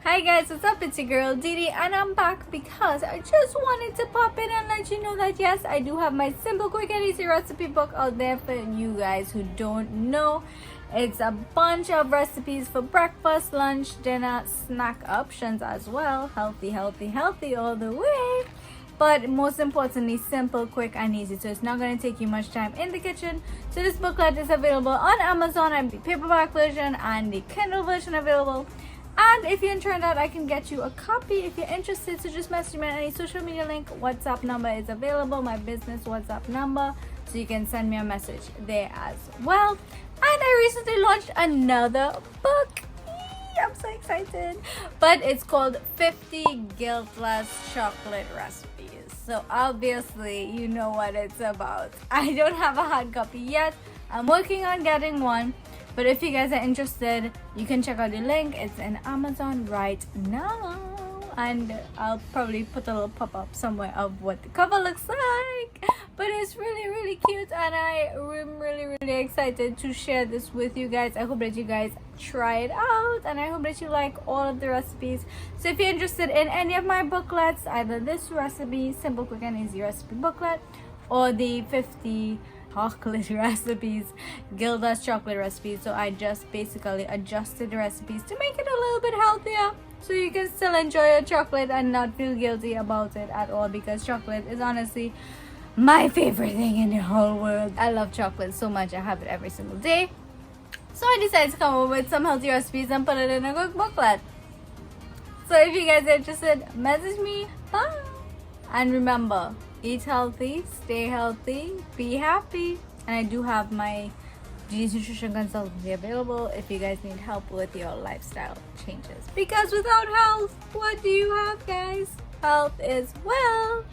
Hi guys, what's up? It's your girl Didi and I'm back because I just wanted to pop in and let you know that yes, I do have my simple, quick and easy recipe book out there for you guys who don't know. It's a bunch of recipes for breakfast, lunch, dinner, snack options as well. Healthy all the way. But most importantly, simple, quick and easy, so it's not going to take you much time in the kitchen. So this booklet is available on Amazon, and the paperback version and the Kindle version available. And if you're interested, that I can get you a copy if you're interested. So just message me on any social media link. WhatsApp number is available, my business WhatsApp number, so you can send me a message there as well. And I recently launched another book. I'm so excited. But it's called 50 Guiltless Chocolate Recipes. So obviously you know what it's about. I don't have a hard copy yet. I'm working on getting one. But if you guys are interested, you can check out the link. It's in Amazon right now. And I'll probably put a little pop-up somewhere of what the cover looks like. But it's really cute, and I am really excited to share this with you guys. I hope that you guys try it out, and I hope that you like all of the recipes. So if you're interested in any of my booklets, either this recipe, simple, quick and easy recipe booklet, or the 50 chocolate recipes, Guiltless chocolate recipes. So I just basically adjusted the recipes to make it a little bit healthier, so you can still enjoy your chocolate and not feel guilty about it at all, because chocolate is honestly my favorite thing in the whole world. I love chocolate so much. I have it every single day. So I decided to come up with some healthy recipes and put it in a cook booklet. So if you guys are interested, message me. Bye. And remember, eat healthy, stay healthy, be happy. And I do have my Didi's Nutrition Consultancy available if you guys need help with your lifestyle changes. Because without health, what do you have, guys? Health is wealth.